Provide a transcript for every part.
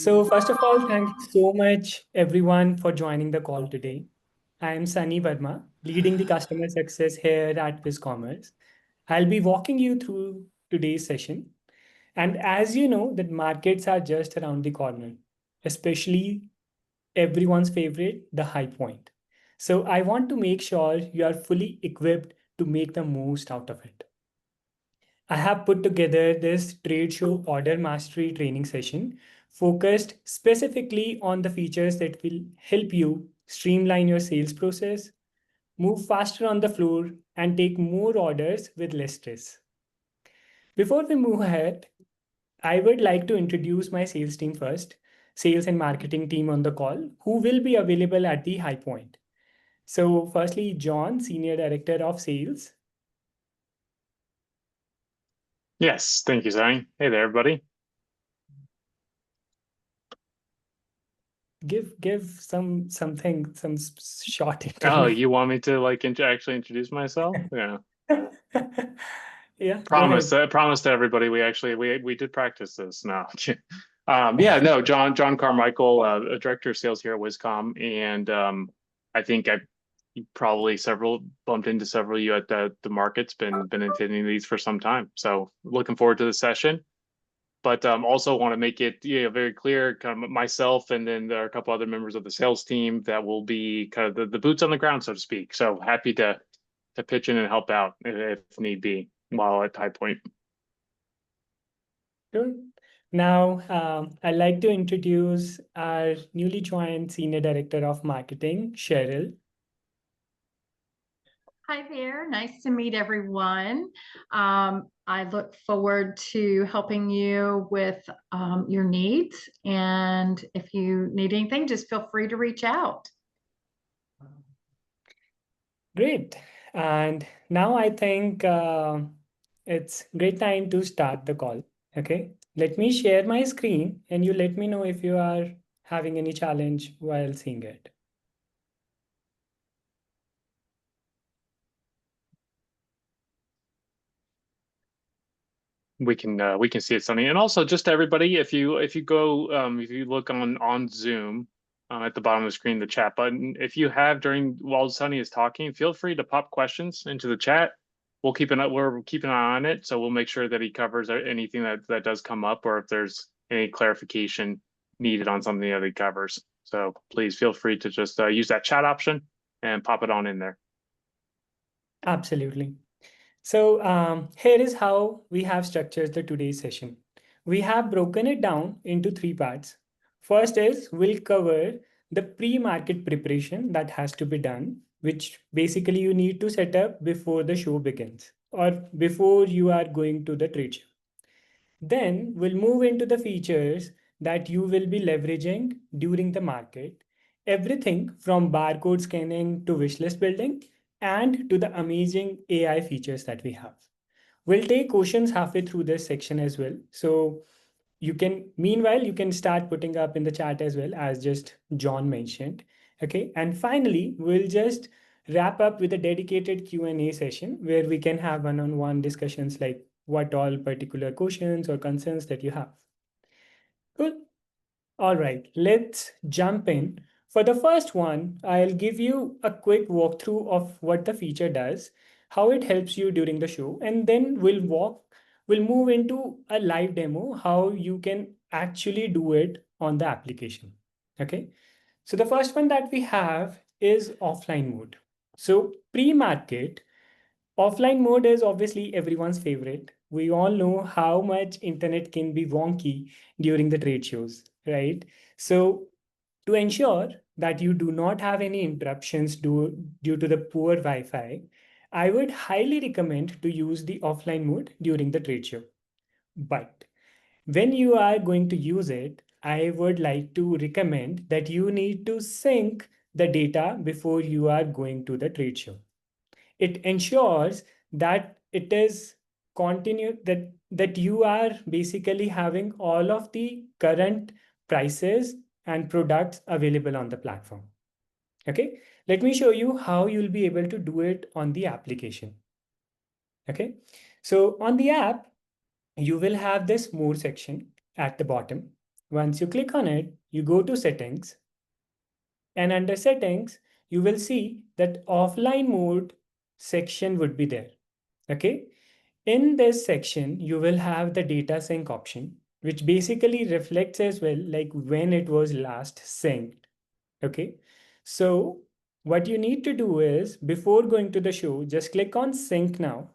So first of all, thank you so much everyone for joining the call today. I am Sunny Verma, leading the customer success here at WizCommerce. I'll be walking you through today's session. And as you know, that markets are just around the corner, especially everyone's favorite, the high point. So I want to make sure you are fully equipped to make the most out of it. I have put together this trade show order mastery training session focused specifically on the features that will help you streamline your sales process, move faster on the floor, and take more orders with less stress. Before we move ahead, I would like to introduce my sales team first, sales and marketing team on the call, who will be available at the high point. So, firstly, John, Senior Director of Sales. Yes, thank you, Sunny. Hey there, everybody. Give some short Oh, interview. you want me to actually introduce myself? Yeah. Yeah, go Promise, ahead. promise to everybody. We did practice this. No. No, John Carmichael, Director of Sales here at WizCom, and I think I've probably bumped into several of you at the markets. Been attending these for some time, so looking forward to the session. But also want to make it very clear, kind of myself, and then there are a couple other members of the sales team that will be kind of the boots on the ground, so to speak. So happy to pitch in and help out if need be while at High Point. Good. Now, I'd like to introduce our newly joined Senior Director of Marketing, Cheryl. Hi there, nice to meet everyone. I look forward to helping you with your needs. And if you need anything, just feel free to reach out. Great. And now I think it's great time to start the call. Okay. Let me share my screen and you let me know if you are having any challenge while seeing it. We can see it, Sunny. And also just everybody, if you go if you look on Zoom at the bottom of the screen, the chat button, if you have while Sunny is talking, feel free to pop questions into the chat. We're keeping an eye on it, so we'll make sure that he covers anything that does come up, or if there's any clarification needed on something that he covers. So please feel free to just use that chat option and pop it on in there. Absolutely. So here is how we have structured the today's session. We have broken it down into three parts. First is we'll cover the pre-market preparation that has to be done, which basically you need to set up before the show begins or before you are going to the trade show. Then we'll move into the features that you will be leveraging during the market. Everything from barcode scanning to wishlist building and to the amazing AI features that we have. We'll take questions halfway through this section as well. So meanwhile, you can start putting up in the chat as well, as just John mentioned. Okay. And finally, we'll just wrap up with a dedicated Q&A session where we can have one-on-one discussions like what all particular questions or concerns that you have. Good. All right, let's jump in. For the first one, I'll give you a quick walkthrough of what the feature does, how it helps you during the show, and then we'll move into a live demo, how you can actually do it on the application. Okay. So the first one that we have is offline mode. So pre-market, offline mode is obviously everyone's favorite. We all know how much internet can be wonky during the trade shows, right? So to ensure that you do not have any interruptions due to the poor Wi-Fi, I would highly recommend to use the offline mode during the trade show. But when you are going to use it, I would like to recommend that you need to sync the data before you are going to the trade show. It ensures that it is that you are basically having all of the current prices and products available on the platform. Okay, let me show you how you'll be able to do it on the application. Okay, so on the app, you will have this more section at the bottom. Once you click on it, you go to settings, and under settings, you will see that offline mode section would be there. Okay. In this section, you will have the data sync option, which basically reflects as well like when it was last synced. Okay. So what you need to do is before going to the show, just click on sync now.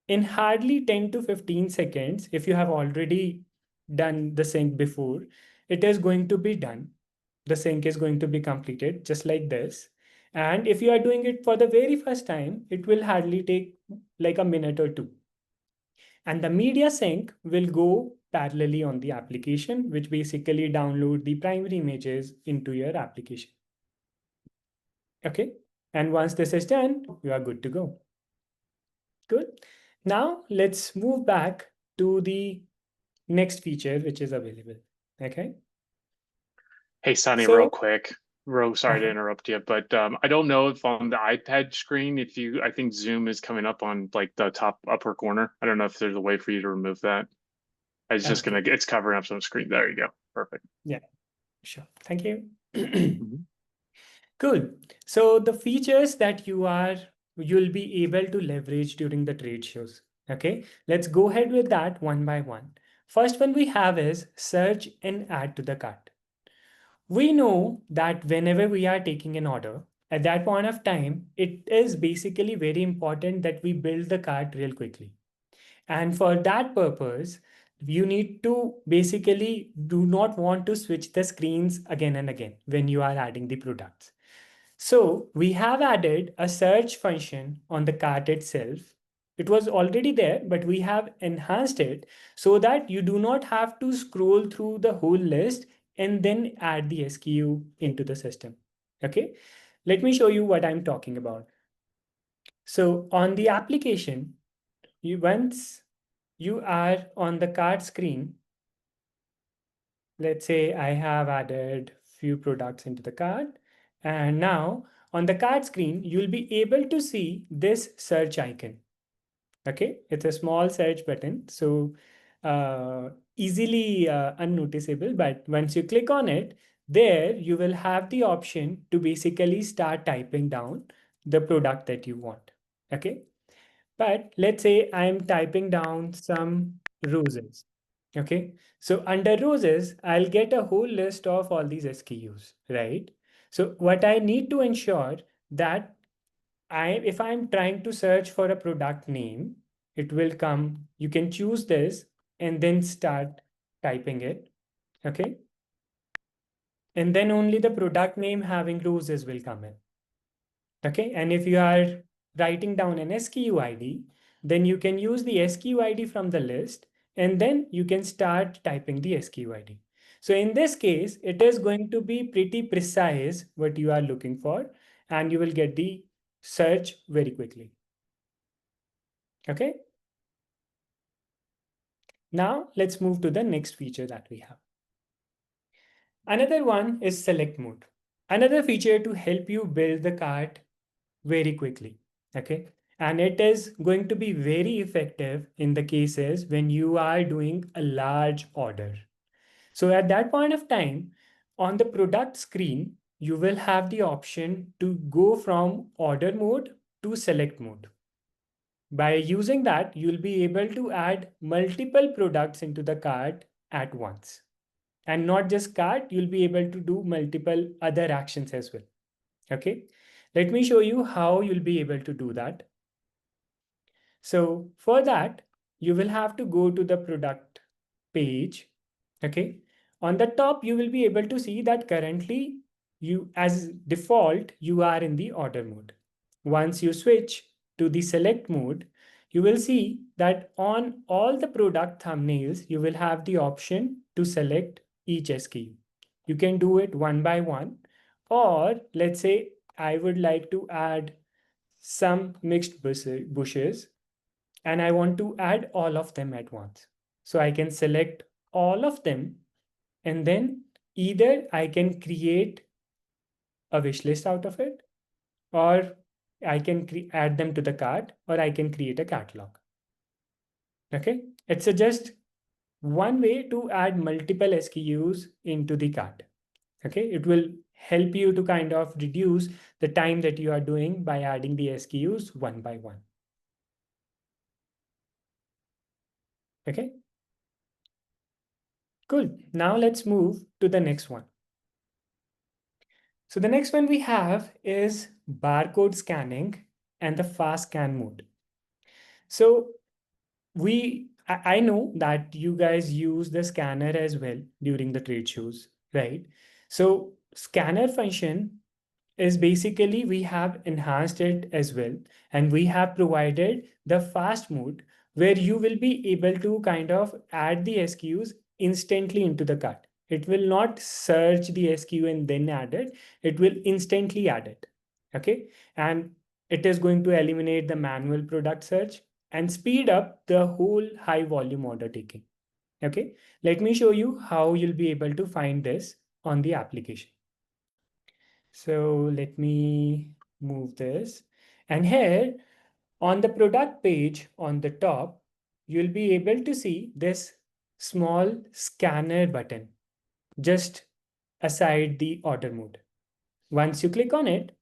In hardly 10 to 15 seconds, if you have already done the sync before, it is going to be done. The sync is going to be completed just like this. And if you are doing it for the very first time, it will hardly take like a minute or two. And the media sync will go parallelly on the application, which basically download the primary images into your application. Okay. And once this is done, you are good to go. Good. Now let's move back to the next feature which is available. Okay. Hey, Sunny, real So, quick. Sorry to interrupt you, but I don't know if on the iPad screen, I think Zoom is coming up on like the top upper corner. I don't know if there's a way for you to remove that. okay. It's covering up some screen. There you go. Perfect. Yeah, sure. Thank you. Mhm. Cool. So the features that you'll be able to leverage during the trade shows. Okay, let's go ahead with that one by one. First one we have is search and add to the cart. We know that whenever we are taking an order, at that point of time, it is basically very important that we build the cart real quickly. And for that purpose, you need to basically do not want to switch the screens again and again when you are adding the products. So we have added a search function on the cart itself. It was already there, but we have enhanced it so that you do not have to scroll through the whole list and then add the SKU into the system. Okay, let me show you what I'm talking about. So on the application, once you are on the cart screen, let's say I have added few products into the cart, and now on the cart screen, you'll be able to see this search icon. Okay, it's a small search button, so easily unnoticeable, but once you click on it, there you will have the option to basically start typing down the product that you want. Okay, but let's say I'm typing down some roses. Okay. So under roses, I'll get a whole list of all these SKUs, right? So what I need to ensure that if I'm trying to search for a product name, it will come. You can choose this and then start typing it. Okay. And then only the product name having roses will come in. Okay, and if you are writing down an SKU ID, then you can use the SKU ID from the list and then you can start typing the SKU ID. So in this case, it is going to be pretty precise what you are looking for and you will get the search very quickly. Okay. Now let's move to the next feature that we have. Another one is select mode. Another feature to help you build the cart very quickly. Okay. And it is going to be very effective in the cases when you are doing a large order. So at that point of time, on the product screen, you will have the option to go from order mode to select mode. By using that, you'll be able to add multiple products into the cart at once. And not just cart, you'll be able to do multiple other actions as well. Okay, let me show you how you'll be able to do that. So for that, you will have to go to the product page. Okay, on the top, you will be able to see that currently you, as default, you are in the order mode. Once you switch to the select mode, you will see that on all the product thumbnails, you will have the option to select each SKU. You can do it one by one, or let's say I would like to add some mixed bushes and I want to add all of them at once. So I can select all of them and then either I can create a wish list out of it or I can add them to the cart or I can create a catalog. Okay, it's a just one way to add multiple SKUs into the cart. Okay, it will help you to kind of reduce the time that you are doing by adding the SKUs one by one. Okay, cool. Now let's move to the next one. So the next one we have is barcode scanning and the fast scan mode. So I know that you guys use the scanner as well during the trade shows, right? So scanner function is basically we have enhanced it as well, and we have provided the fast mode where you will be able to kind of add the SKUs instantly into the cart. It will not search the SKU and then add it. It will instantly add it. Okay. And it is going to eliminate the manual product search and speed up the whole high volume order taking. Okay. Let me show you how you'll be able to find this on the application. So let me move this. And here on the product page on the top, you'll be able to see this small scanner button just aside the order mode. Once you click on it,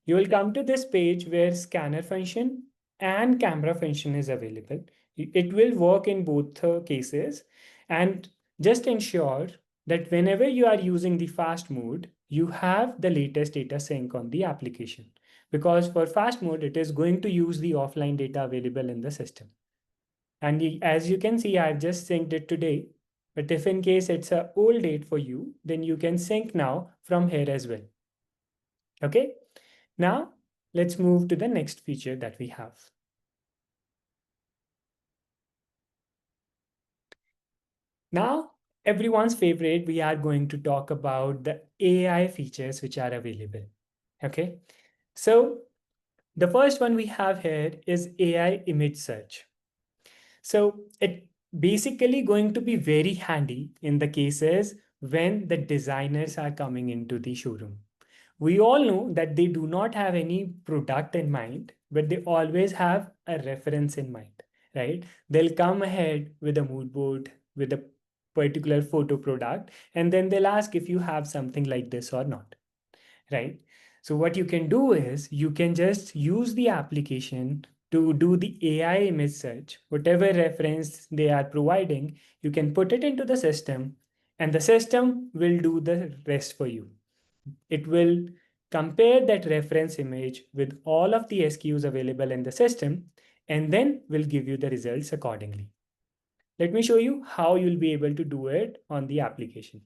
you will come to this page where scanner function and camera function is available. It will work in both cases, and just ensure that whenever you are using the fast mode, you have the latest data sync on the application, because for fast mode, it is going to use the offline data available in the system. And as you can see, I've just synced it today. But if in case it's an old date for you, then you can sync now from here as well. Okay. Now, let's move to the next feature that we have. Now, everyone's favorite, we are going to talk about the AI features which are available. Okay, so the first one we have here is AI image search. So it basically going to be very handy in the cases when the designers are coming into the showroom. We all know that they do not have any product in mind, but they always have a reference in mind, right? They'll come ahead with a mood board, with a particular photo product, and then they'll ask if you have something like this or not, right? So what you can do is you can just use the application to do the AI image search. Whatever reference they are providing, you can put it into the system, and the system will do the rest for you. It will compare that reference image with all of the SKUs available in the system, and then will give you the results accordingly. Let me show you how you'll be able to do it on the application.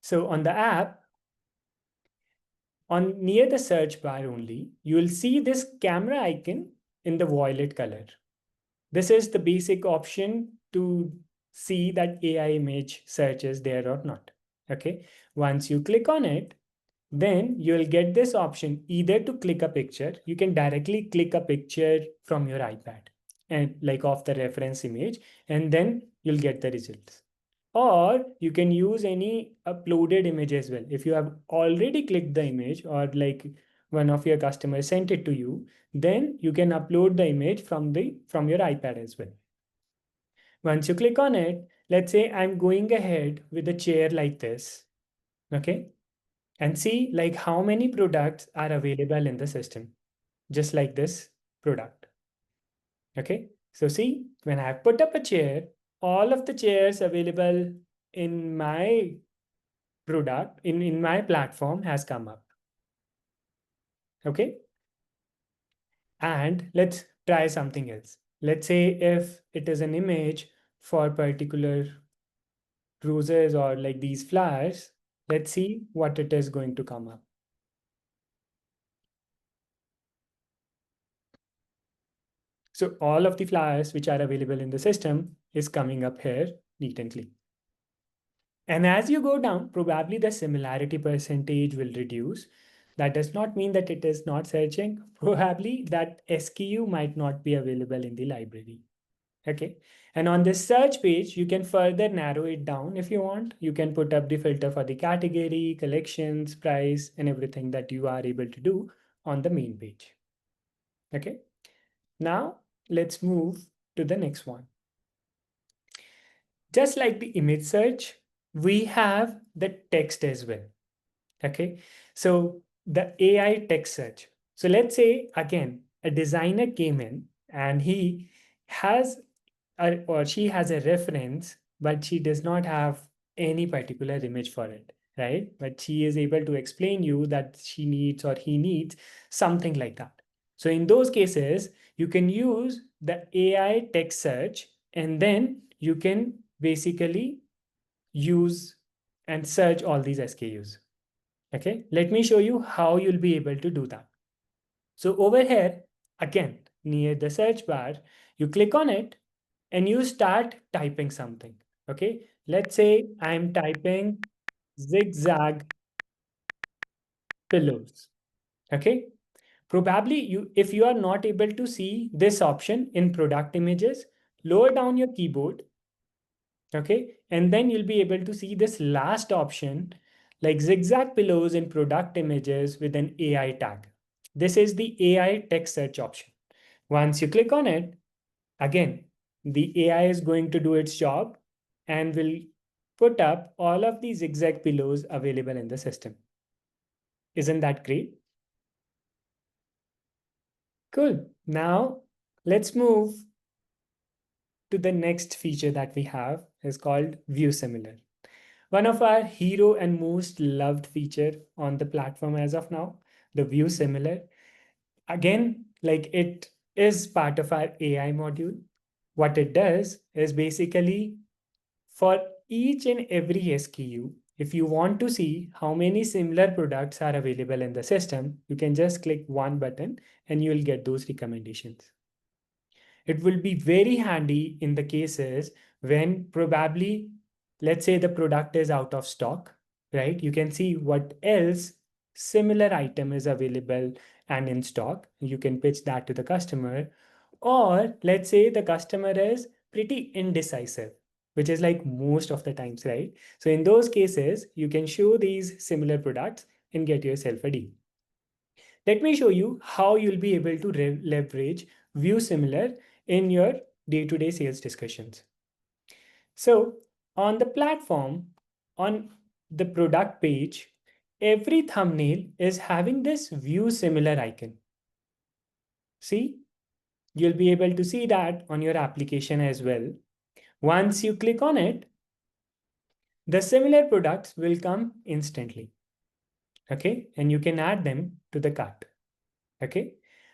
So on the app, on near the search bar only, you will see this camera icon in the violet color. This is the basic option to see that AI image search is there or not. Okay. Once you click on it, then you'll get this option either to click a picture. You can directly click a picture from your iPad and like of the reference image, and then you'll get the results. Or you can use any uploaded image as well. If you have already clicked the image, or like one of your customers sent it to you, then you can upload the image from your iPad as well. Once you click on it, let's say I'm going ahead with a chair like this. Okay. And see like how many products are available in the system, just like this product. Okay. So see, when I put up a chair, all of the chairs available in my product, in my platform has come up. Okay. And let's try something else. Let's say if it is an image for particular roses or like these flowers, let's see what it is going to come up. So all of the flowers which are available in the system is coming up here neat and clean. And as you go down, probably the similarity percentage will reduce. That does not mean that it is not searching. Probably that SKU might not be available in the library. Okay. And on this search page, you can further narrow it down if you want. You can put up the filter for the category, collections, price, and everything that you are able to do on the main page. Okay. Now let's move to the next one. just like the image search, we have the text as well. Okay, so the AI text search. So let's say again, a designer came in and he has or she has a reference, but she does not have any particular image for it, right? But she is able to explain you that she needs or he needs something like that. So in those cases, you can use the AI text search, and then you can basically use and search all these SKUs. Okay, let me show you how you'll be able to do that. So over here, again, near the search bar, you click on it and you start typing something. Okay, let's say I'm typing zigzag pillows. Okay, probably if you are not able to see this option in product images, lower down your keyboard. Okay, and then you'll be able to see this last option like zigzag pillows in product images with an AI tag. This is the AI text search option. Once you click on it, again, the AI is going to do its job and will put up all of the zigzag pillows available in the system. Isn't that great? Cool. Now let's move to the next feature that we have is called View Similar. One of our hero and most loved feature on the platform as of now, the View Similar. Again, like it is part of our AI module. What it does is basically for each and every SKU, if you want to see how many similar products are available in the system, you can just click one button and you will get those recommendations. It will be very handy in the cases when probably, let's say the product is out of stock, right? You can see what else similar item is available and in stock. You can pitch that to the customer. Or let's say the customer is pretty indecisive, which is like most of the times, right? So in those cases, you can show these similar products and get yourself a deal. Let me show you how you'll be able to leverage View Similar in your day-to-day sales discussions. So on the platform, on the product page, every thumbnail is having this View Similar icon. See, you'll be able to see that on your application as well. Once you click on it, the similar products will come instantly. Okay, and you can add them to the cart. Okay.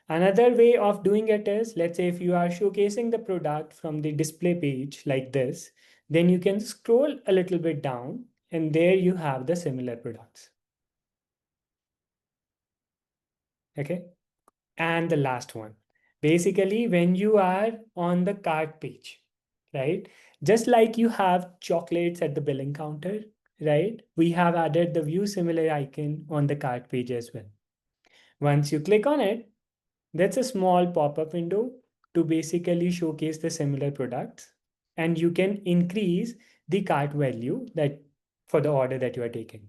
Another way of doing it is, let's say if you are showcasing the product from the display page like this, then you can scroll a little bit down and there you have the similar products. Okay. And the last one, basically when you are on the cart page, right? Just like you have chocolates at the billing counter, right? We have added the view similar icon on the cart page as well. Once you click on it, that's a small pop-up window to basically showcase the similar products, and you can increase the cart value that for the order that you are taking.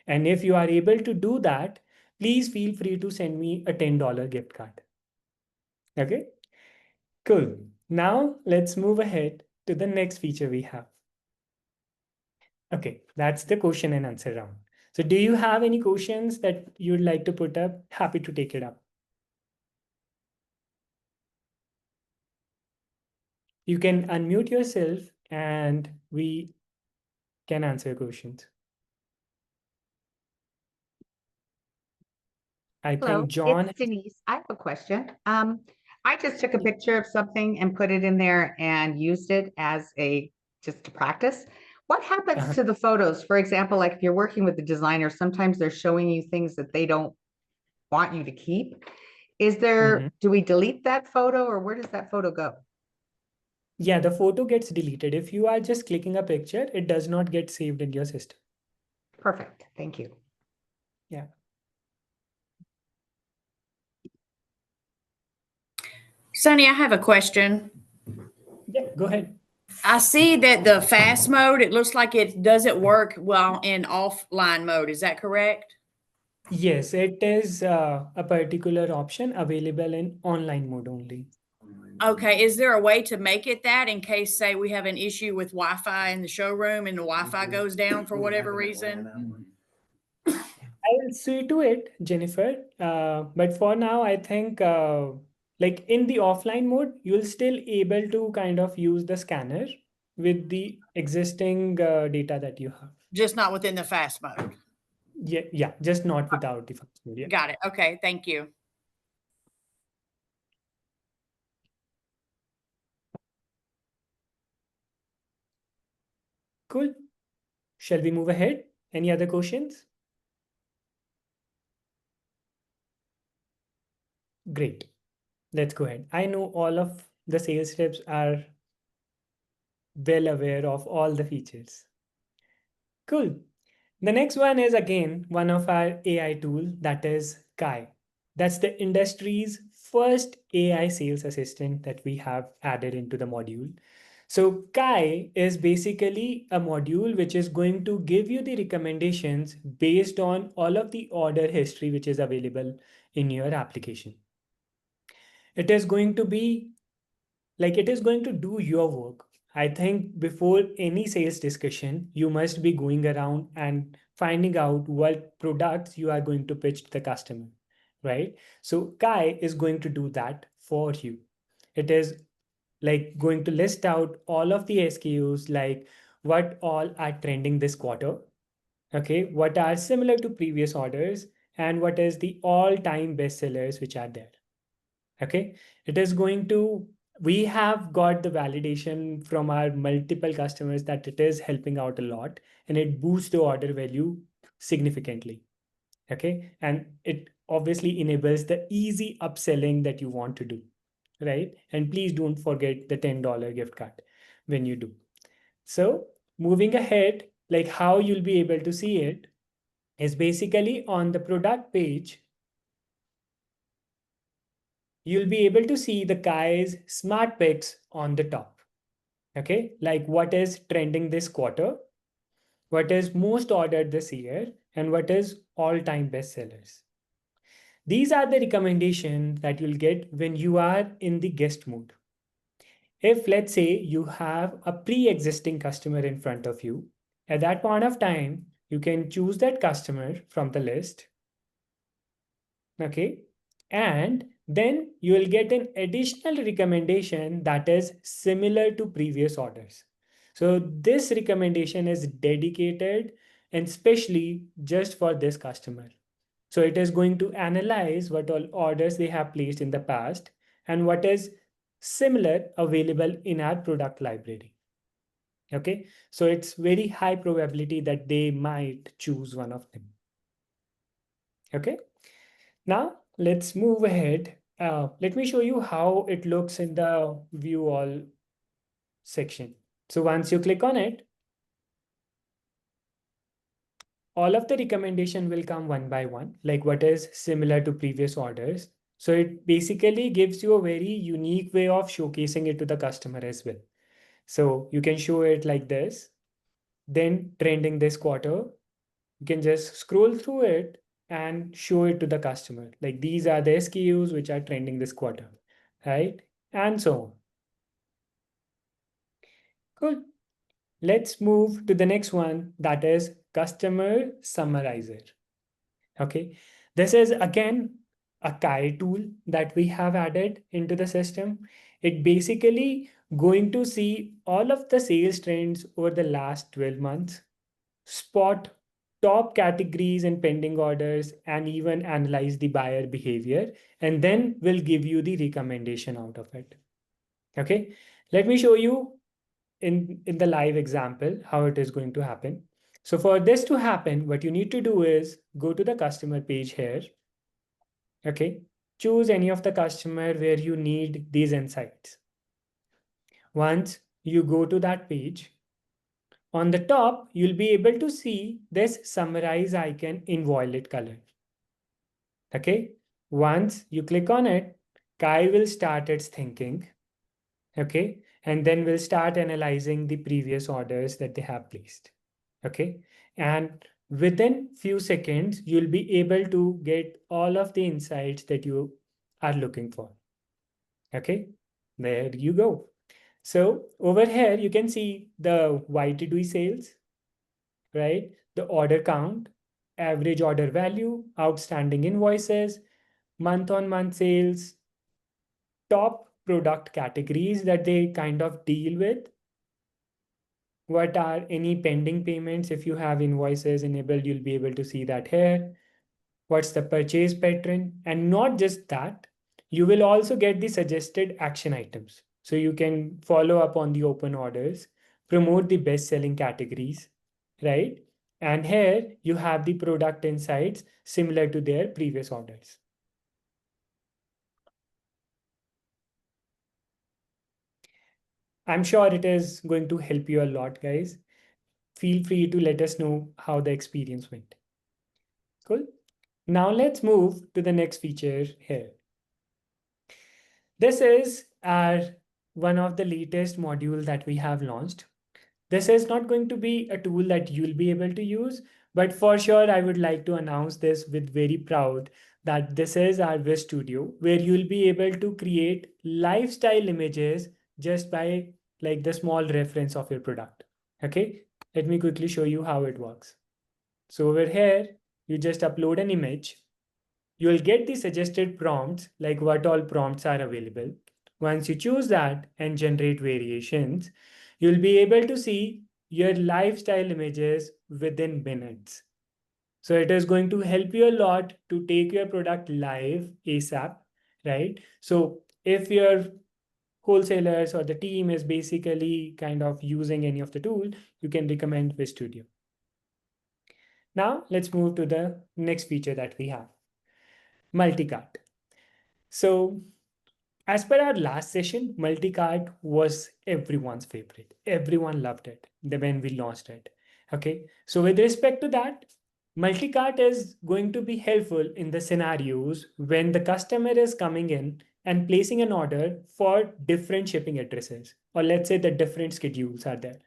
And if you are able to do that, please feel free to send me a $10 gift card. Okay, cool. Now let's move ahead to the next feature we have. Okay, that's the question and answer round. So do you have any questions that you'd like to put up? Happy to take it up. You can unmute yourself and we can answer questions. I Hello, think John. it's Denise. I have a question. I just took a picture of something and put it in there and used it as just to practice. What happens to the photos? For example, like if you're working with the designer, sometimes they're showing you things that they don't want you to keep. Do we delete that photo or where does that photo go? Yeah, the photo gets deleted. If you are just clicking a picture, it does not get saved in your system. Perfect. Thank you. Yeah. Sunny, I have a question. Yeah, go ahead. I see that the fast mode, it looks like it doesn't work well in offline mode. Is that correct? Yes, it is a particular option available in online mode only. Okay, is there a way to make it that in case, say, we have an issue with Wi-Fi in the showroom and the Wi-Fi goes down for whatever reason? I will see to it, Jennifer. But for now, I think like in the offline mode, you'll still able to kind of use the scanner with the existing data that you have. Just not within the fast mode. Yeah, just not without the fast mode. Yeah. Got it. Okay, thank you. Cool. Shall we move ahead? Any other questions? Great. Let's go ahead. I know all of the sales reps are well aware of all the features. Cool. The next one is again one of our AI tool, that is Kai. That's the industry's first AI sales assistant that we have added into the module. So Kai is basically a module which is going to give you the recommendations based on all of the order history which is available in your application. It is going to be like it is going to do your work. I think before any sales discussion, you must be going around and finding out what products you are going to pitch to the customer, right? So Kai is going to do that for you. It is like going to list out all of the SKUs, like what all are trending this quarter, okay, what are similar to previous orders, and what is the all-time bestsellers which are there. Okay, it is going to, we have got the validation from our multiple customers that it is helping out a lot and it boosts the order value significantly. Okay, and it obviously enables the easy upselling that you want to do, right? And please don't forget the $10 gift card when you do. So moving ahead, like how you'll be able to see it is basically on the product page. You'll be able to see the Kai's smart picks on the top. Okay, like what is trending this quarter, what is most ordered this year, and what is all-time bestsellers. These are the recommendations that you'll get when you are in the guest mode. If let's say you have a pre-existing customer in front of you, at that point of time, you can choose that customer from the list. Okay, and then you will get an additional recommendation that is similar to previous orders. So this recommendation is dedicated and specially just for this customer. So it is going to analyze what all orders they have placed in the past and what is similar available in our product library. Okay, so it's very high probability that they might choose one of them. Okay. Now let's move ahead. Let me show you how it looks in the view all section. So once you click on it, all of the recommendation will come one by one, like what is similar to previous orders. So it basically gives you a very unique way of showcasing it to the customer as well. So you can show it like this, then trending this quarter. You can just scroll through it and show it to the customer. Like these are the SKUs which are trending this quarter, right? And so on. Cool. Let's move to the next one, that is Customer Summarizer. Okay. This is again a Kai tool that we have added into the system. It basically going to see all of the sales trends over the last 12 months, spot top categories and pending orders, and even analyze the buyer behavior, and then we'll give you the recommendation out of it. Okay, let me show you in the live example how it is going to happen. So for this to happen, what you need to do is go to the customer page here. Okay, choose any of the customer where you need these insights. Once you go to that page, on the top, you'll be able to see this summarize icon in violet color. Okay, once you click on it, Kai will start its thinking. Okay, and then we'll start analyzing the previous orders that they have placed. Okay, and within few seconds, you'll be able to get all of the insights that you are looking for. Okay, There you go. So over here, you can see the Y2D sales, right? The order count, average order value, outstanding invoices, month-on-month sales, top product categories that they kind of deal with. What are any pending payments? If you have invoices enabled, you'll be able to see that here. What's the purchase pattern? And not just that, you will also get the suggested action items. So you can follow up on the open orders, promote the best selling categories, right? And here you have the product insights similar to their previous orders. I'm sure it is going to help you a lot, guys. Feel free to let us know how the experience went. Cool. Now let's move to the next feature here. This is our one of the latest module that we have launched. This is not going to be a tool that you'll be able to use, but for sure, I would like to announce this with very proud that this is our Wish Studio, where you'll be able to create lifestyle images just by like the small reference of your product. Okay, let me quickly show you how it works. So over here, you just upload an image. You'll get the suggested prompts, like what all prompts are available. Once you choose that and generate variations, you'll be able to see your lifestyle images within minutes. So it is going to help you a lot to take your product live ASAP, right? So if your wholesalers or the team is basically kind of using any of the tool, you can recommend WizStudio. Now let's move to the next feature that we have, multi-cart. So as per our last session, multi-cart was everyone's favorite. Everyone loved it when we launched it. Okay, so with respect to that, multi-cart is going to be helpful in the scenarios when the customer is coming in and placing an order for different shipping addresses, or let's say the different schedules are there.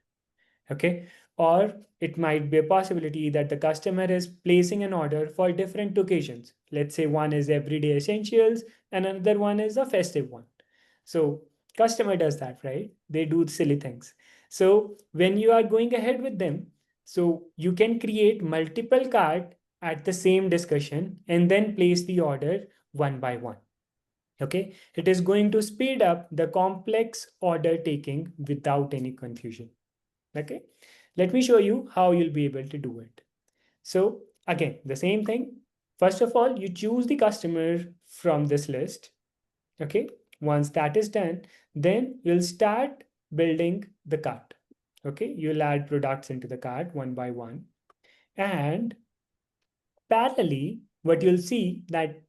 Okay, or it might be a possibility that the customer is placing an order for different occasions. Let's say one is everyday essentials and another one is a festive one. So customer does that, right? They do silly things. So when you are going ahead with them, so you can create multiple cart at the same discussion and then place the order one by one. Okay, it is going to speed up the complex order taking without any confusion. Okay, let me show you how you'll be able to do it. So again, the same thing. First of all, you choose the customer from this list. Okay, once that is done, then you'll start building the cart. Okay, you'll add products into the cart one by one. And parallelly, what you'll see that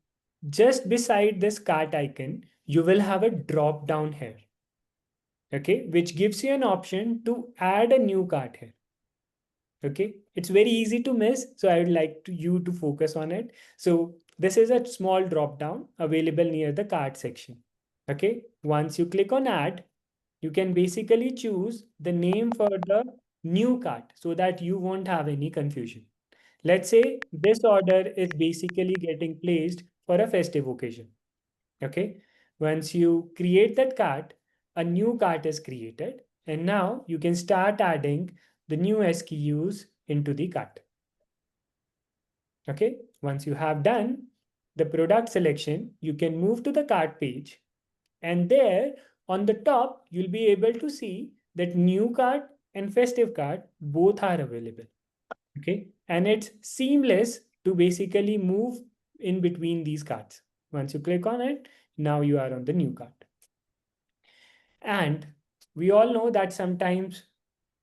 just beside this cart icon, you will have a drop down here. Okay, which gives you an option to add a new cart here. Okay, it's very easy to miss, so I would like you to focus on it. So this is a small drop down available near the cart section. Okay, once you click on add, you can basically choose the name for the new cart so that you won't have any confusion. Let's say this order is basically getting placed for a festive occasion. Okay, once you create that cart, a new cart is created, and now you can start adding the new SKUs into the cart. Okay, once you have done the product selection, you can move to the cart page, and there on the top, you'll be able to see that new cart and festive cart both are available. Okay, and it's seamless to basically move in between these carts. Once you click on it, now you are on the new cart. And we all know that sometimes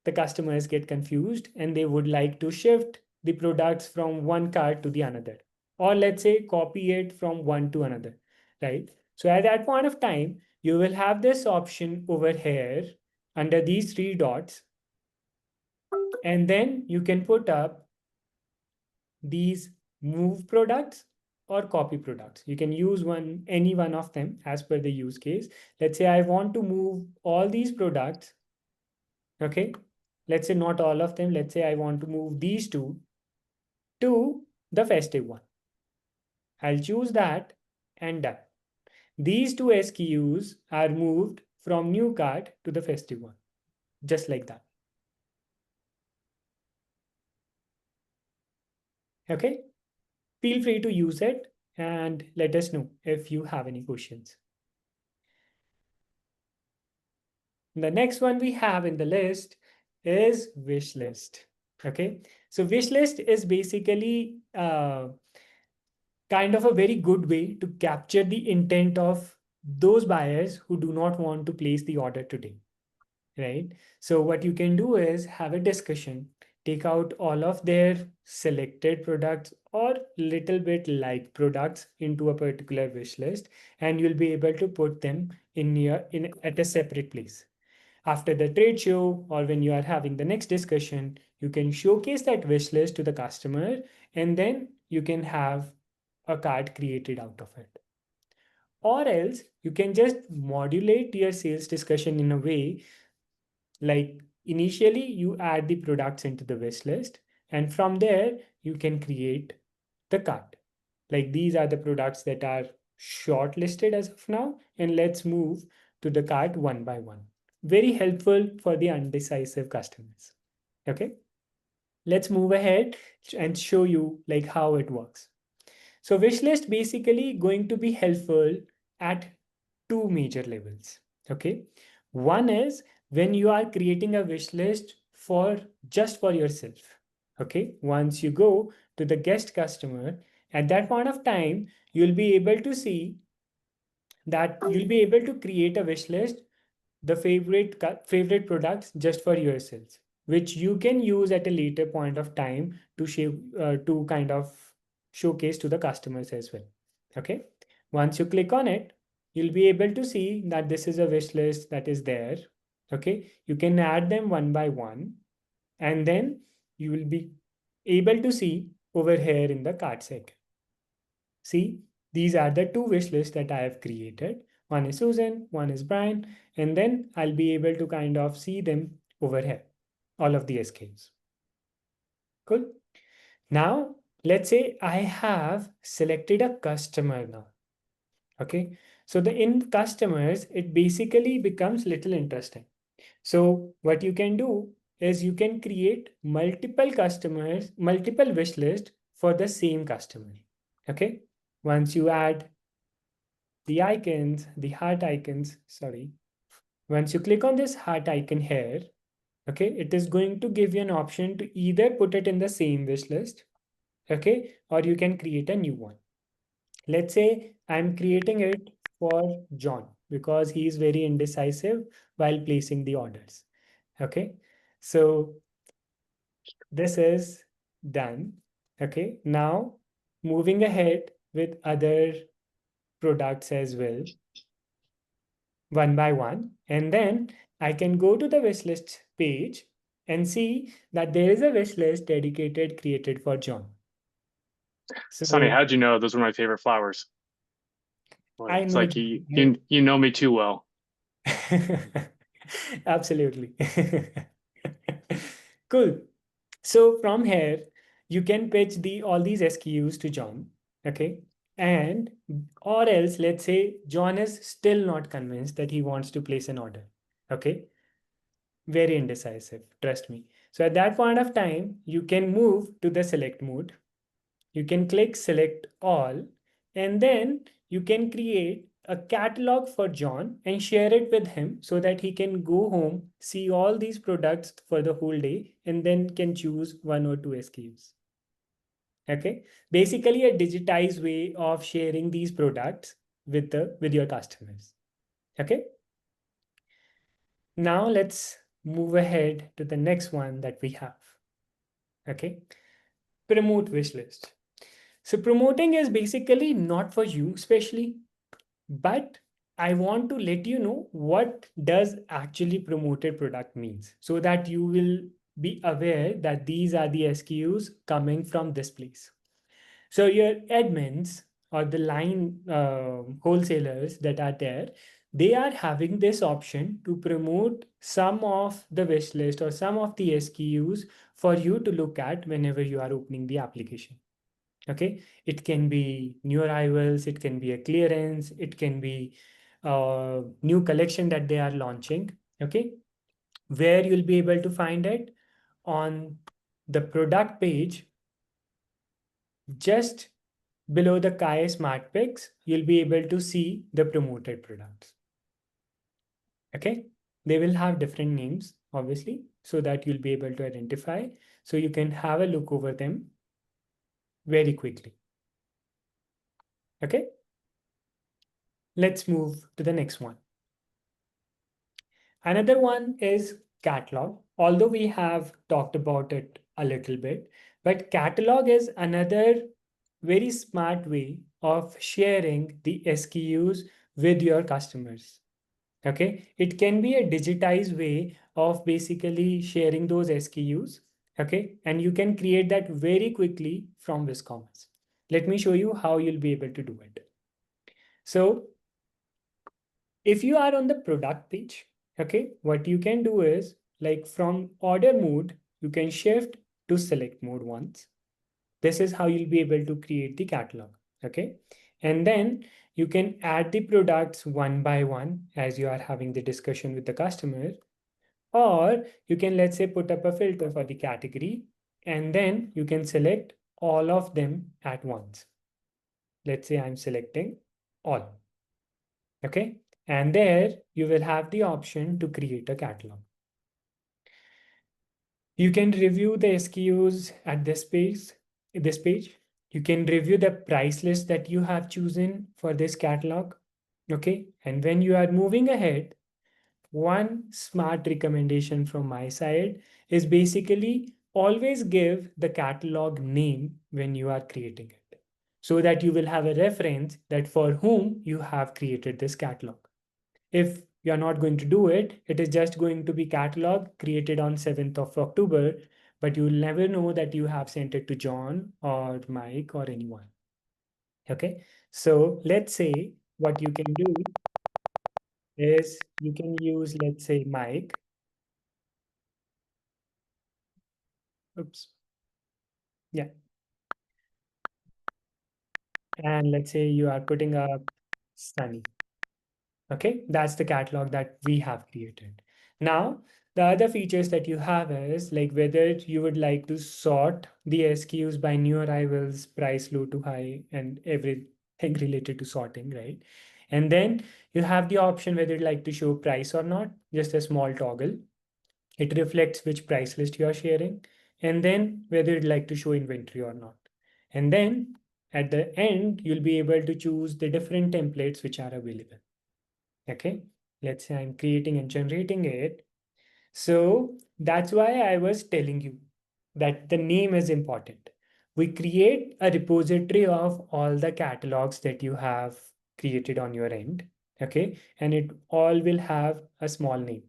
the customers get confused and they would like to shift the products from one cart to the another, or let's say copy it from one to another, right? So at that point of time, you will have this option over here under these three dots, and then you can put up these move products or copy products. You can use any one of them as per the use case. Let's say I want to move all these products. Okay, let's say not all of them. Let's say I want to move these two to the festive one. I'll choose that and done. These two SKUs are moved from new cart to the festive one, just like that. Okay, feel free to use it and let us know if you have any questions. The next one we have in the list is wish list. Okay, so wish list is basically kind of a very good way to capture the intent of those buyers who do not want to place the order today, right? So what you can do is have a discussion, take out all of their selected products or little bit like products into a particular wish list, and you'll be able to put them in at a separate place. After the trade show or when you are having the next discussion, you can showcase that wish list to the customer, and then you can have a card created out of it. Or else you can just modulate your sales discussion in a way like initially you add the products into the wish list, and from there you can create the cart. Like these are the products that are shortlisted as of now, and let's move to the cart one by one. Very helpful for the undecisive customers. Okay, let's move ahead and show you like how it works. So wishlist basically going to be helpful at two major levels. Okay, one is when you are creating a wish list for just for yourself. Okay, once you go to the guest customer, at that point of time you'll be able to see that you'll be able to create a wish list, the favorite products just for yourselves, which you can use at a later point of time to to kind of showcase to the customers as well. Okay, once you click on it, you'll be able to see that this is a wish list that is there. Okay, you can add them one by one, and then you will be able to see over here in the cart section. See, these are the two wish lists that I have created. One is Susan, one is Brian, and then I'll be able to kind of see them over here, all of the SKUs. Cool. Now, let's say I have selected a customer now. Okay, so in customers, it basically becomes little interesting. So what you can do is you can create multiple customers, multiple wish list for the same customer. Okay, once you add the icons, the heart icons, sorry, once you click on this heart icon here, okay, it is going to give you an option to either put it in the same wish list, okay, or you can create a new one. Let's say I'm creating it for John because he is very indecisive while placing the orders. Okay, so this is done. Okay, now moving ahead with other products as well, one by one, and then I can go to the wishlist page and see that there is a wish list dedicated created for John. So Sunny, how'd you know those were my favorite flowers? Boy, I it's know like you know me too well. Absolutely. Cool. So from here, you can pitch all these SKUs to John. Okay. And or else, let's say John is still not convinced that he wants to place an order. Okay. Very indecisive, trust me. So at that point of time, you can move to the select mode. You can click select all, and then you can create a catalog for John and share it with him so that he can go home, see all these products for the whole day, and then can choose one or two SKUs. Okay, basically a digitized way of sharing these products with your customers. Okay, now let's move ahead to the next one that we have. Okay, promote wish list. So promoting is basically not for you especially, but I want to let you know what does actually promoted product means so that you will be aware that these are the SKUs coming from this place. So your admins or the line wholesalers that are there, they are having this option to promote some of the wish list or some of the SKUs for you to look at whenever you are opening the application. Okay, it can be new arrivals, it can be a clearance, it can be new collection that they are launching. Okay, where you'll be able to find it on the product page, just below the Kai Smart Picks, you'll be able to see the promoted products. Okay, they will have different names, obviously, so that you'll be able to identify. So you can have a look over them very quickly. Okay, let's move to the next one. Another one is catalog. Although we have talked about it a little bit, but catalog is another very smart way of sharing the SKUs with your customers. Okay, it can be a digitized way of basically sharing those SKUs. Okay, and you can create that very quickly from WizCommerce. Let me show you how you'll be able to do it. So if you are on the product page, okay, what you can do is, like, from order mode, you can shift to select mode once. This is how you'll be able to create the catalog. Okay, and then you can add the products one by one as you are having the discussion with the customer, or you can, let's say, put up a filter for the category, and then you can select all of them at once. Let's say I'm selecting all. Okay, and there you will have the option to create a catalog. You can review the SKUs at this page. You can review the price list that you have chosen for this catalog. Okay, and when you are moving ahead, one smart recommendation from my side is basically always give the catalog name when you are creating it, so that you will have a reference that for whom you have created this catalog. If you're not going to do it, it is just going to be catalog created on 7th of October, but you'll never know that you have sent it to John or Mike or anyone. Okay, so let's say what you can do is you can use, let's say, Mike. Oops. Yeah. And let's say you are putting up Sunny. Okay, that's the catalog that we have created. Now, the other features that you have is, like, whether you would like to sort the SKUs by new arrivals, price low to high, and everything related to sorting, right? And then you have the option whether you'd like to show price or not, just a small toggle. It reflects which price list you are sharing, and then whether you'd like to show inventory or not. And then at the end, you'll be able to choose the different templates which are available. Okay, let's say I'm creating and generating it. So that's why I was telling you that the name is important. We create a repository of all the catalogs that you have created on your end. Okay, and it all will have a small name.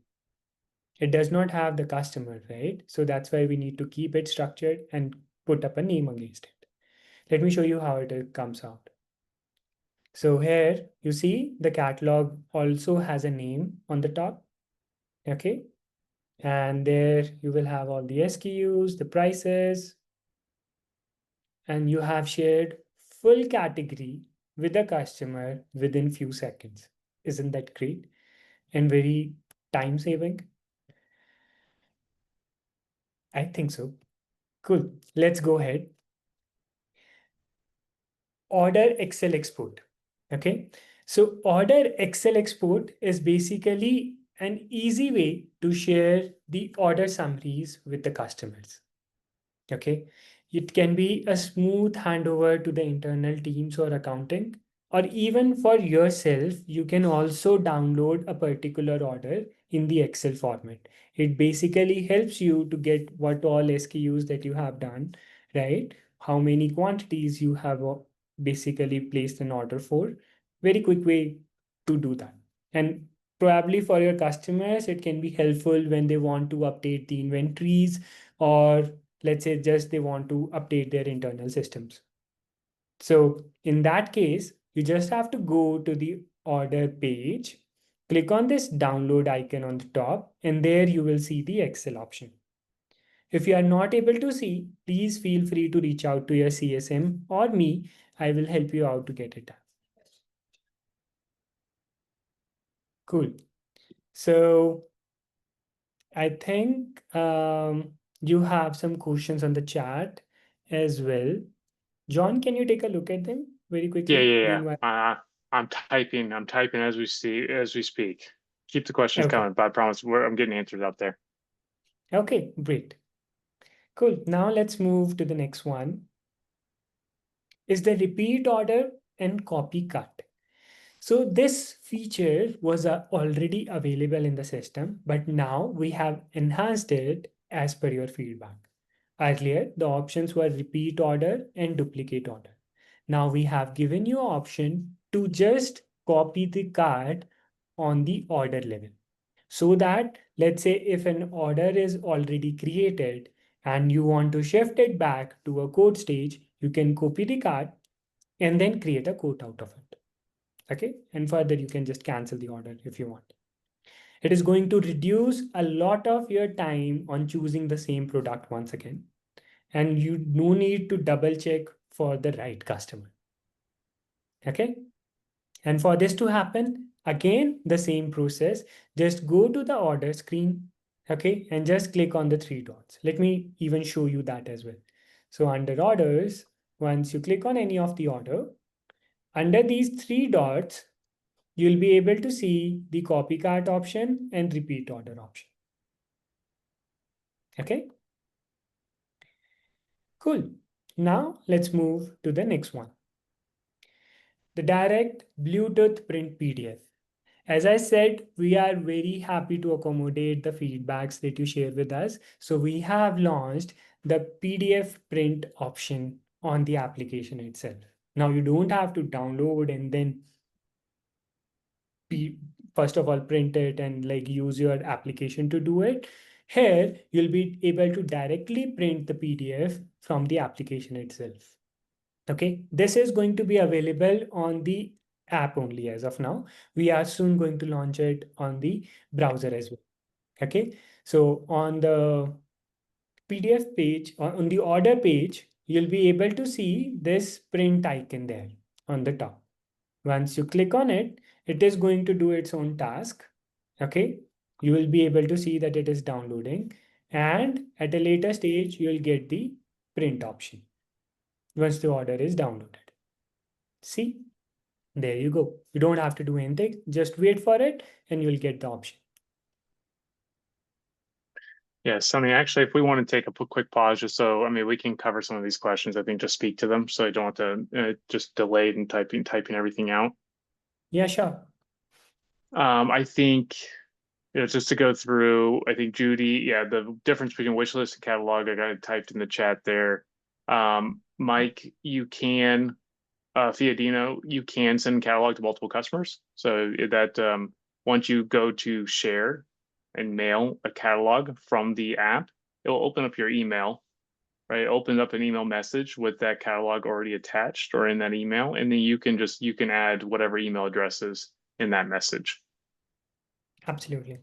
It does not have the customer, right? So that's why we need to keep it structured and put up a name against it. Let me show you how it comes out. So here you see the catalog also has a name on the top. Okay, and there you will have all the SKUs, the prices, and you have shared full category with the customer within few seconds. Isn't that great and very time saving? I think so. Cool. Let's go ahead. Order Excel export. Okay, so order Excel export is basically an easy way to share the order summaries with the customers. Okay, it can be a smooth handover to the internal teams or accounting, or even for yourself, you can also download a particular order in the Excel format. It basically helps you to get what all SKUs that you have done, right? How many quantities you have basically placed an order for. Very quick way to do that. And probably for your customers, it can be helpful when they want to update the inventories, or let's say just they want to update their internal systems. So in that case, you just have to go to the order page, click on this download icon on the top, and there you will see the Excel option. If you are not able to see, please feel free to reach out to your CSM or me. I will help you out to get it done. Cool. So I think you have some questions on the chat as well. John, can you take a look at them very Yeah, quickly? yeah, yeah. Meanwhile, I'm typing as we speak. Keep the questions okay. coming, but I promise I'm getting answers out there. Okay, great. Cool. Now let's move to the next one. Is the repeat order and copy cut. So this feature was already available in the system, but now we have enhanced it as per your feedback. Earlier, the options were repeat order and duplicate order. Now we have given you option to just copy the card on the order level. So that, let's say if an order is already created and you want to shift it back to a code stage, you can copy the card and then create a quote out of it. Okay, and further you can just cancel the order if you want. It is going to reduce a lot of your time on choosing the same product once again, and you no need to double check for the right customer. Okay, and for this to happen, again the same process. Just go to the order screen, okay, and just click on the three dots. Let me even show you that as well. So under orders, once you click on any of the order, under these three dots, you'll be able to see the copycat option and repeat order option. Okay, cool. Now let's move to the next one. The direct Bluetooth print PDF. As I said, we are very happy to accommodate the feedbacks that you share with us. So we have launched the PDF print option on the application itself. Now you don't have to download and then first of all print it and like use your application to do it. Here you'll be able to directly print the PDF from the application itself. Okay, this is going to be available on the app only as of now. We are soon going to launch it on the browser as well. Okay, so on the PDF page, on the order page, you'll be able to see this print icon there on the top. Once you click on it, it is going to do its own task. Okay, you will be able to see that it is downloading, and at a later stage, you'll get the print option once the order is downloaded. See, there you go. You don't have to do anything, just wait for it and you'll get the option. Yeah, Sunny, actually, if we want to take a quick pause, just so, I mean, we can cover some of these questions, I think, just speak to them, so I don't have to just delay in typing everything out. Yeah, sure. I think, just to go through, I think Judy, yeah, the difference between wish list and catalog, I got it typed in the chat there. Mike, you can, Fiadino, you can send catalog to multiple customers. So that once you go to share and mail a catalog from the app, it'll open up your email, right? Open up an email message with that catalog already attached or in that email, and then you can add whatever email addresses in that message. Absolutely.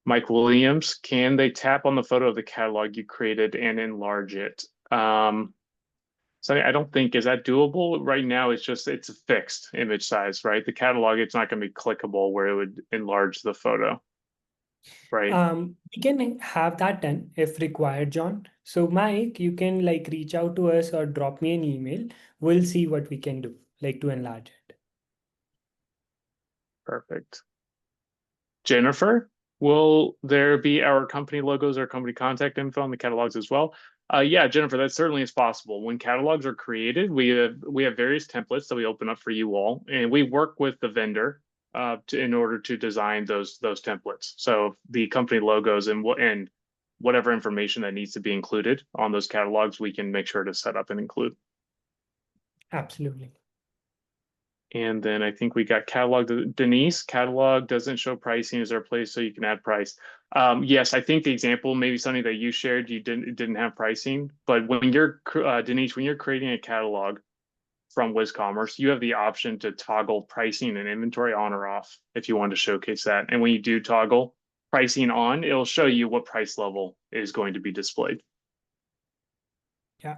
Mike Williams, can they tap on the photo of the catalog you created and enlarge it? So I don't think, is that doable? Right now, it's a fixed image size, right? The catalog, it's not going to be clickable where it would enlarge the photo, right? We can have that done if required, John. So Mike, you can like reach out to us or drop me an email. We'll see what we can do, like to enlarge it. Perfect. Jennifer, will there be our company logos or company contact info on the catalogs as well? Yeah, Jennifer, that certainly is possible. When catalogs are created, we have various templates that we open up for you all, and we work with the vendor in order to design those templates. So the company logos and whatever information that needs to be included on those catalogs, we can make sure to set up and include. Absolutely. And then I think we got catalog. Denise, catalog doesn't show pricing. Is there a place so you can add price? Yes, I think the example, maybe something that you shared, it didn't have pricing. But when you're, Denise, when you're creating a catalog from WizCommerce, you have the option to toggle pricing and inventory on or off if you want to showcase that. And when you do toggle pricing on, it'll show you what price level is going to be displayed. Yeah.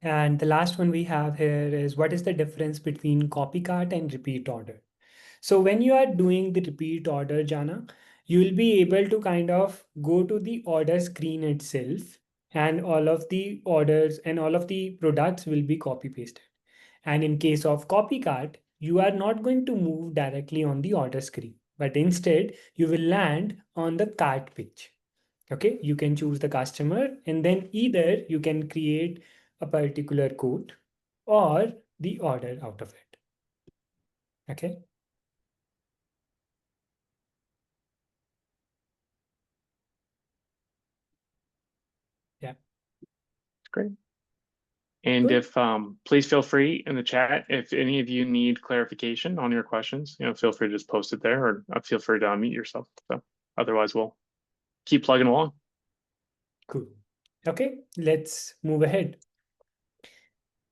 And the last one we have here is, what is the difference between copycat and repeat order? So when you are doing the repeat order, Jana, you will be able to kind of go to the order screen itself, and all of the orders and all of the products will be copy pasted. And in case of copycat, you are not going to move directly on the order screen, but instead you will land on the cart page. Okay, you can choose the customer, and then either you can create a particular code or the order out of it. Okay. Yeah. Great. And Cool. if please feel free in the chat if any of you need clarification on your questions, feel free to just post it there, or feel free to unmute yourself. So otherwise, we'll keep plugging along. Cool. Okay, let's move ahead.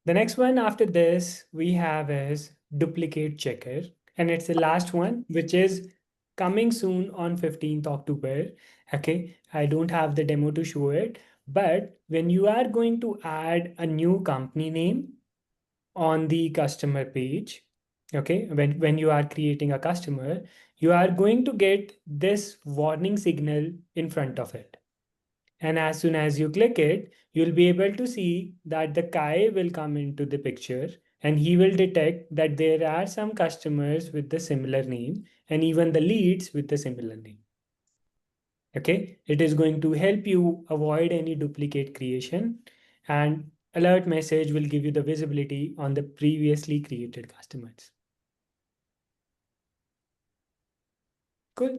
The next one after this we have is duplicate checker, and it's the last one, which is coming soon on 15th October. Okay, I don't have the demo to show it, but when you are going to add a new company name on the customer page, okay, when you are creating a customer, you are going to get this warning signal in front of it. And as soon as you click it, you'll be able to see that the Kai will come into the picture, and he will detect that there are some customers with the similar name and even the leads with the similar name. Okay, it is going to help you avoid any duplicate creation, and alert message will give you the visibility on the previously created customers. Cool.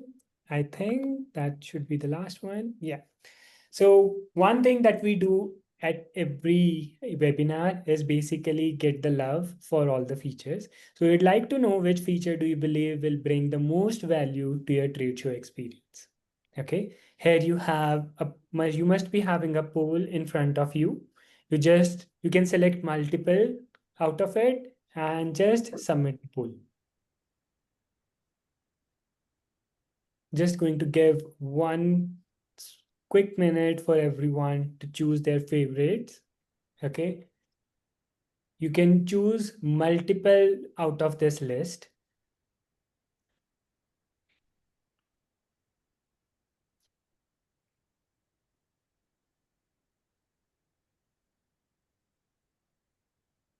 I think that should be the last one. Yeah. So one thing that we do at every webinar is basically get the love for all the features. So we'd like to know which feature do you believe will bring the most value to your trade show experience. Okay, here you have you must be having a poll in front of you. You can select multiple out of it and just submit the poll. Just going to give one quick minute for everyone to choose their favorites. Okay, you can choose multiple out of this list.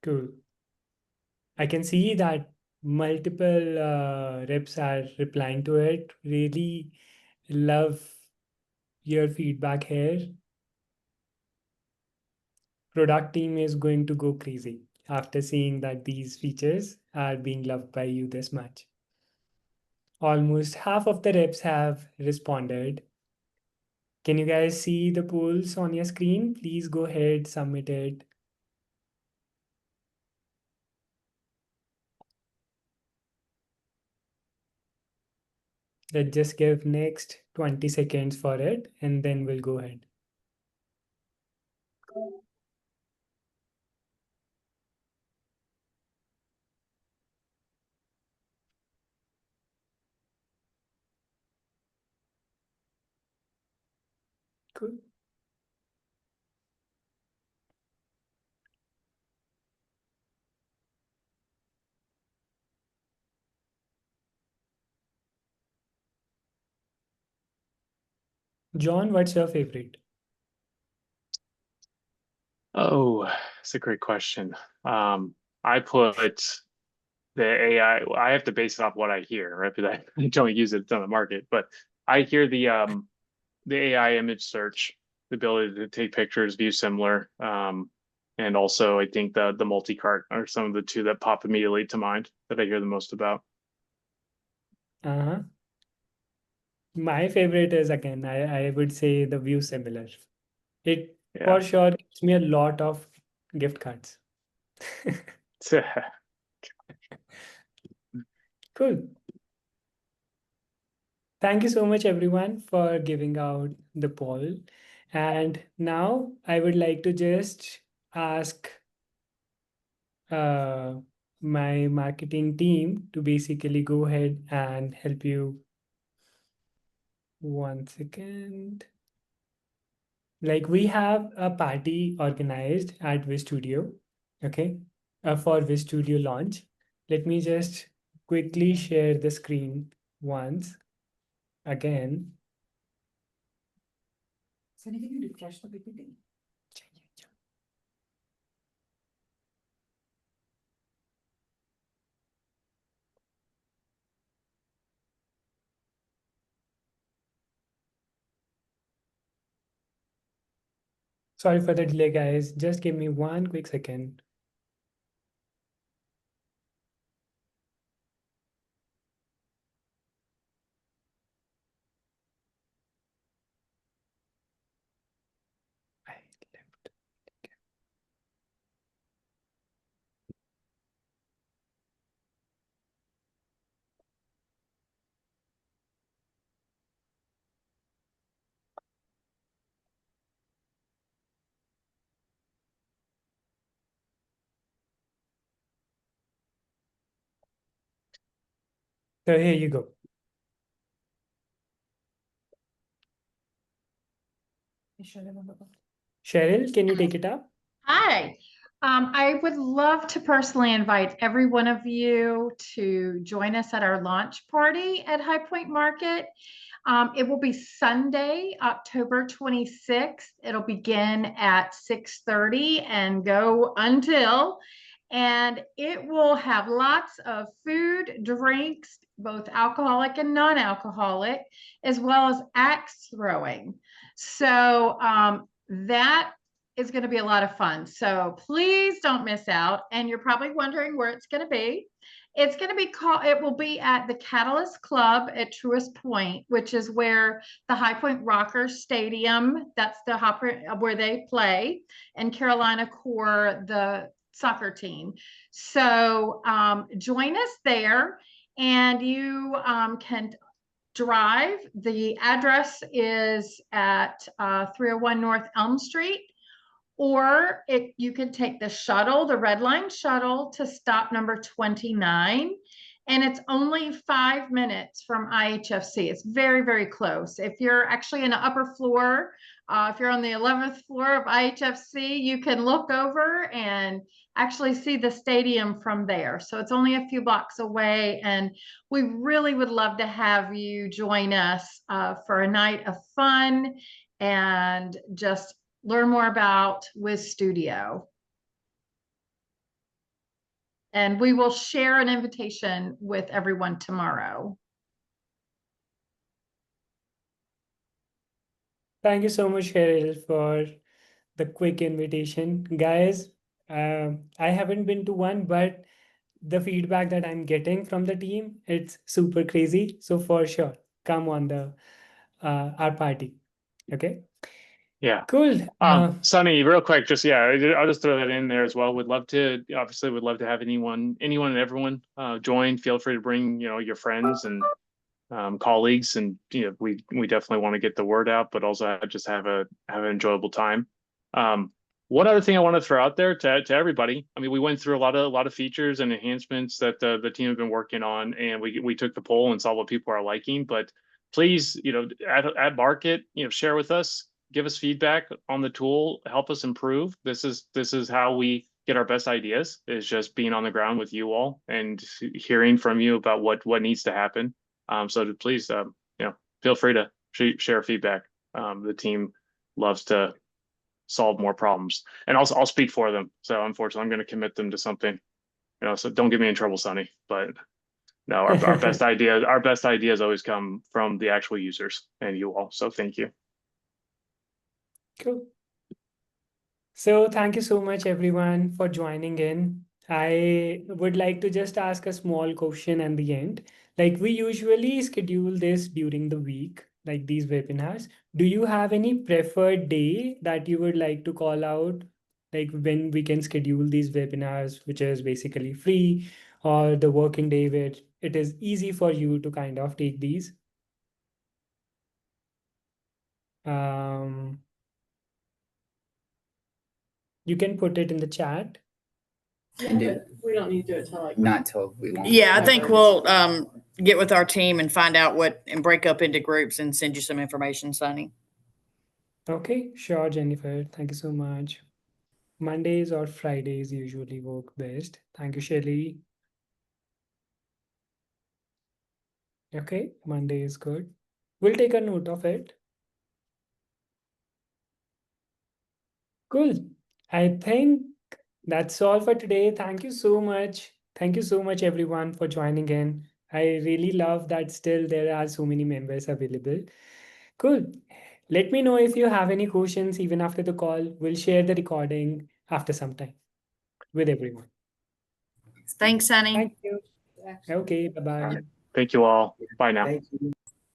Cool. I can see that multiple reps are replying to it. Really love your feedback here. Product team is going to go crazy after seeing that these features are being loved by you this much. Almost half of the reps have responded. Can you guys see the polls on your screen? Please go ahead, submit it. Let's just give next 20 seconds for it, and then we'll go ahead. Cool. John, what's your favorite? Oh, that's a great question. I put the AI. I have to base it off what I hear, right? Because I don't use it on the market, but I hear the AI image search, the ability to take pictures, view similar, and also I think the multi-cart are some of the two that pop immediately to mind that I hear the most about. My favorite is, again, I would say the view similar. It Yeah. for sure gives me a lot of gift cards. Cool. Thank you so much, everyone, for giving out the poll. And now I would like to just ask my marketing team to basically go ahead and help you. 1 second. Like, we have a party organized at Viz Studio, okay, for Viz Studio launch. Let me just quickly share the screen once again. So can you refresh the PPT? Sorry for the delay, guys. Just give me one quick second. I left. So here you go. Cheryl, can you take it up? Hi. I would love to personally invite every one of you to join us at our launch party at High Point Market. It will be Sunday, October 26th. It'll begin at 6:30 and go until, and it will have lots of food, drinks, both alcoholic and non-alcoholic, as well as axe throwing. So that is going to be a lot of fun. So please don't miss out. And you're probably wondering where it's going to be. It's going to be called, it will be at the Catalyst Club at Truist Point, which is where the High Point Rockers Stadium, that's the where they play, and Carolina Core, the soccer team. So join us there, and you can drive. The address is at 301 North Elm Street. Or you can take the shuttle, the Red Line shuttle, to stop number 29. And it's only 5 minutes from IHFC. It's very, very close. If you're actually in the upper floor, if you're on the 11th floor of IHFC, you can look over and actually see the stadium from there. So it's only a few blocks away. And we really would love to have you join us for a night of fun and just learn more about Wiz Studio. And we will share an invitation with everyone tomorrow. Thank you so much, Cheryl, for the quick invitation. Guys, I haven't been to one, but the feedback that I'm getting from the team, it's super crazy. So for sure, come on the our party. Okay. Yeah. Cool. Sunny, real quick, just I'll just throw that in there as well. Would love to have anyone and everyone join. Feel free to bring your friends and colleagues, and we definitely want to get the word out, but also just have an enjoyable time. One other thing I want to throw out there to everybody. I mean, we went through a lot of features and enhancements that the team have been working on, and we took the poll and saw what people are liking. But please, at market, share with us. Give us feedback on the tool, help us improve. This is how we get our best ideas, is just being on the ground with you all and hearing from you about what needs to happen. So please, feel free to share feedback. The team loves to solve more problems, and also I'll speak for them. So unfortunately, I'm going to commit them to something. So don't get me in trouble, Sunny. But no, our best ideas always come from the actual users and you all. So thank you. Cool. So thank you so much, everyone, for joining in. I would like to just ask a small question at the end. Like, we usually schedule this during the week, like these webinars. Do you have any preferred day that you would like to call out, like when we can schedule these webinars, which is basically free, or the working day where it is easy for you to kind of take these? You can put it in the chat. We don't need to do it till Not till we want. Yeah, I think we'll get with our team and find out and break up into groups and send you some information, Sunny. Okay, sure, Jennifer. Thank you so much. Mondays or Fridays usually work best. Thank you, Shelly. Okay, Monday is good. We'll take a note of it. Cool. I think that's all for today. Thank you so much. Thank you so much, everyone, for joining in. I really love that still there are so many members available. Cool. Let me know if you have any questions even after the call. We'll share the recording after some time with everyone. Thanks, Sunny. Thank you. Okay, All bye-bye. right. Thank you all. Bye now. Thank you.